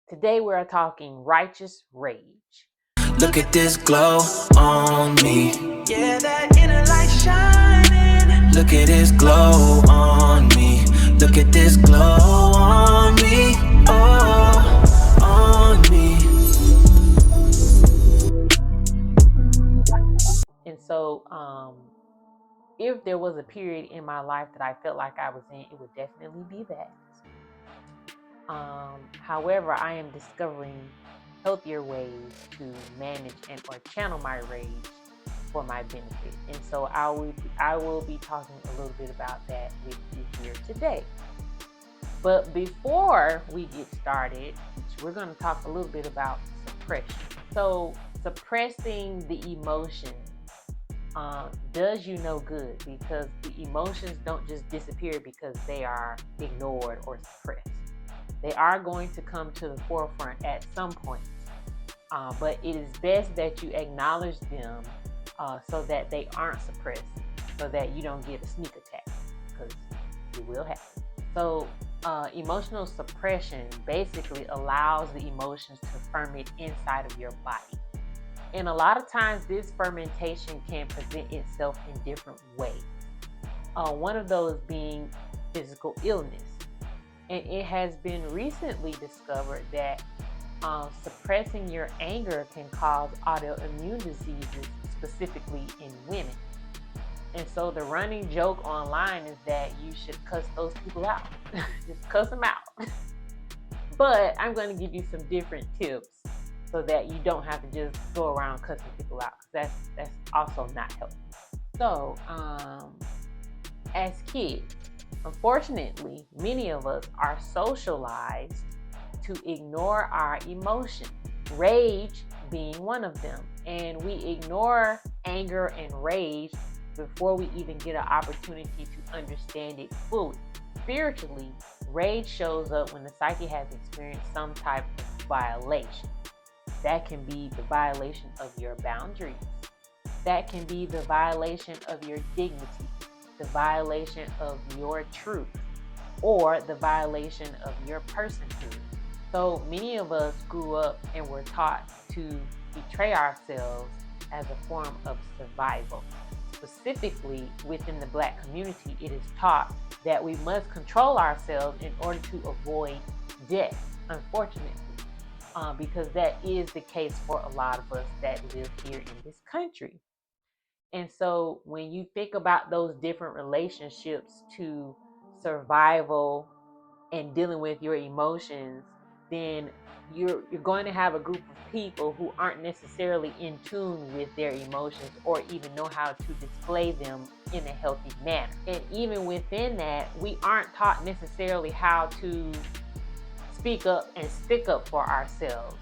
Today we're talking righteous rage. Look at this glow on me. Yeah, that inner light shining. Look at this glow on me. Look at this glow on me. Oh, on me. And so, if there was a period in my life that I felt like I was in, it would definitely be that. However, I am discovering healthier ways to manage and or channel my rage for my benefit. And so I will be talking a little bit about that with you here today. But before we get started, we're going to talk a little bit about suppression. So suppressing the emotions does you no good, because the emotions don't just disappear because they are ignored or suppressed. They are going to come to the forefront at some point, but it is best that you acknowledge them so that they aren't suppressed, so that you don't get a sneak attack, because it will happen. So emotional suppression basically allows the emotions to ferment inside of your body. And a lot of times this fermentation can present itself in different ways. One of those being physical illness. And it has been recently discovered that suppressing your anger can cause autoimmune diseases, specifically in women. And so the running joke online is that you should cuss those people out. Just cuss them out. But I'm going to give you some different tips so that you don't have to just go around cussing people out, because that's also not helpful. So, as kids, unfortunately, many of us are socialized to ignore our emotions, rage being one of them. And we ignore anger and rage before we even get an opportunity to understand it fully. Spiritually, rage shows up when the psyche has experienced some type of violation. That can be the violation of your boundaries. That can be the violation of your dignity, the violation of your truth, or the violation of your personhood. So many of us grew up and were taught to betray ourselves as a form of survival. Specifically within the Black community, it is taught that we must control ourselves in order to avoid death, unfortunately. Because that is the case for a lot of us that live here in this country. And so when you think about those different relationships to survival and dealing with your emotions, then you're going to have a group of people who aren't necessarily in tune with their emotions or even know how to display them in a healthy manner. And even within that, we aren't taught necessarily how to speak up and stick up for ourselves,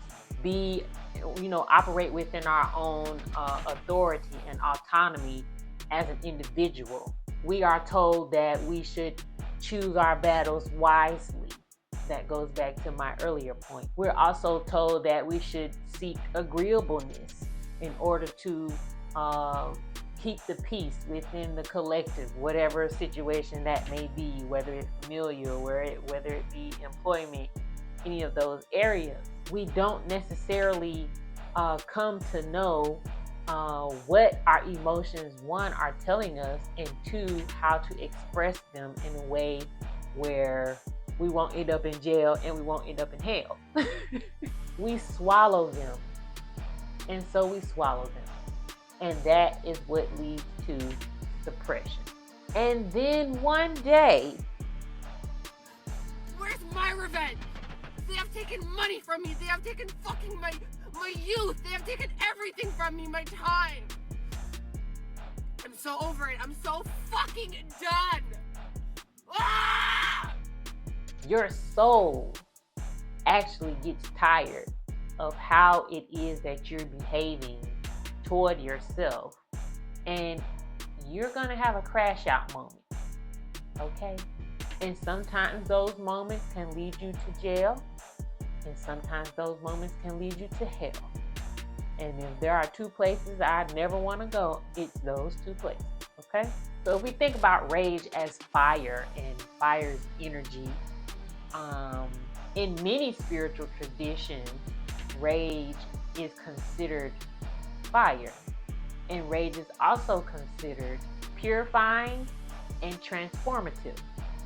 operate within our own authority and autonomy as an individual. We are told that we should choose our battles wisely. That goes back to my earlier point. We're also told that we should seek agreeableness in order to keep the peace within the collective, whatever situation that may be, whether it's familial, whether it be employment, any of those areas. We don't necessarily come to know what our emotions, one, are telling us, and two, how to express them in a way where we won't end up in jail and we won't end up in hell. We swallow them. And so we swallow them. And that is what leads to suppression. And then one day, where's my revenge? They have taken money from me. They have taken fucking my youth. They have taken everything from me, my time. I'm so over it. I'm so fucking done. Ah! Your soul actually gets tired of how it is that you're behaving toward yourself, and you're gonna have a crash out moment, okay? And sometimes those moments can lead you to jail, and sometimes those moments can lead you to hell. And if there are two places I'd never want to go, it's those two places, okay? So if we think about rage as fire and fire's energy, In many spiritual traditions, rage is considered fire, and rage is also considered purifying and transformative.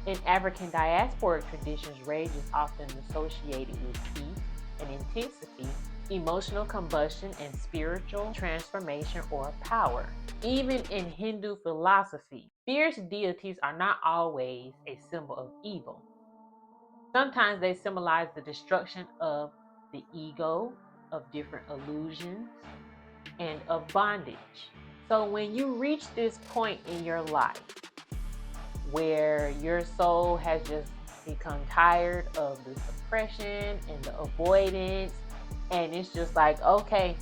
In African diasporic traditions, rage is often associated with heat and intensity, emotional combustion, and spiritual transformation or power. Even in Hindu philosophy, fierce deities are not always a symbol of evil. Sometimes they symbolize the destruction of the ego, of different illusions, and of bondage. So when you reach this point in your life where your soul has just become tired of the suppression and the avoidance, and it's just like, okay,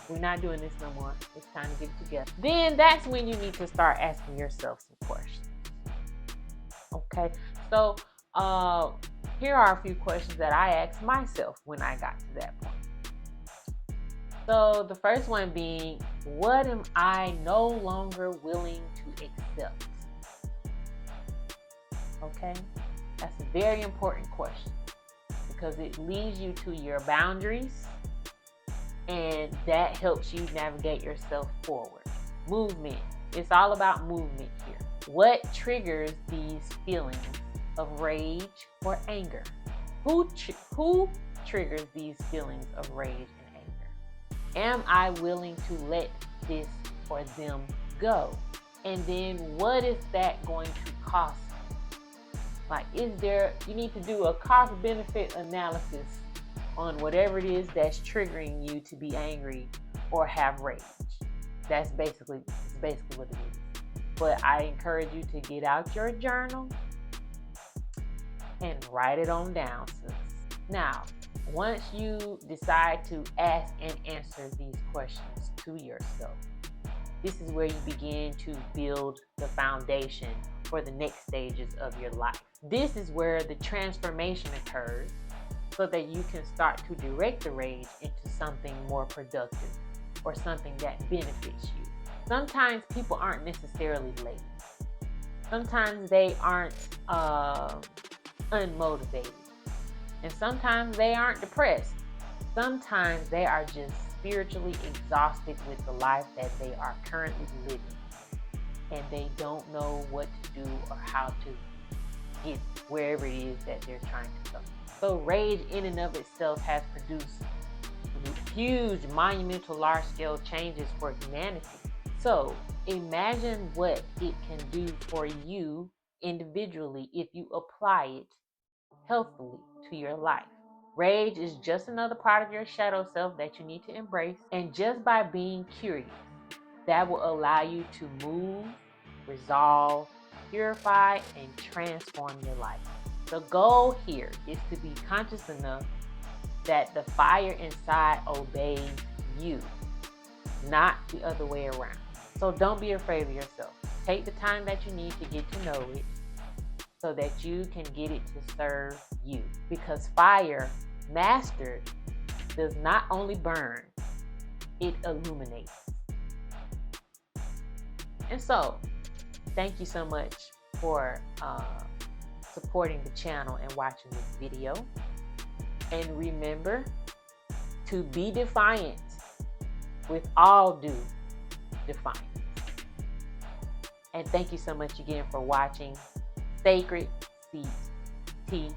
we're not doing this no more, it's time to get it together, then that's when you need to start asking yourself some questions. Okay, so here are a few questions that I asked myself when I got to that point. So the first one being, what am I no longer willing to accept? Okay, that's a very important question because it leads you to your boundaries, and that helps you navigate yourself forward. Movement. It's all about movement here. What triggers these feelings of rage or anger? Who triggers these feelings of rage and anger? Am I willing to let this or them go? And then what is that going to cost me? Like, you need to do a cost-benefit analysis on whatever it is that's triggering you to be angry or have rage. That's basically what it is. But I encourage you to get out your journal and write it on down, sis. Now, once you decide to ask and answer these questions to yourself, this is where you begin to build the foundation for the next stages of your life. This is where the transformation occurs so that you can start to direct the rage into something more productive or something that benefits you. Sometimes people aren't necessarily lazy. Sometimes they aren't unmotivated. And sometimes they aren't depressed. Sometimes they are just spiritually exhausted with the life that they are currently living. And they don't know what to do or how to get wherever it is that they're trying to go. So rage in and of itself has produced huge, monumental, large-scale changes for humanity. So imagine what it can do for you individually if you apply it healthily to your life. Rage is just another part of your shadow self that you need to embrace. And just by being curious, that will allow you to move, resolve, purify, and transform your life. The goal here is to be conscious enough that the fire inside obeys you, not the other way around. So don't be afraid of yourself. Take the time that you need to get to know it so that you can get it to serve you. Because fire, mastered, does not only burn, it illuminates. And so, thank you so much for supporting the channel and watching this video. And remember to be defiant with all due defiance. And thank you so much again for watching Sacred Seat Tea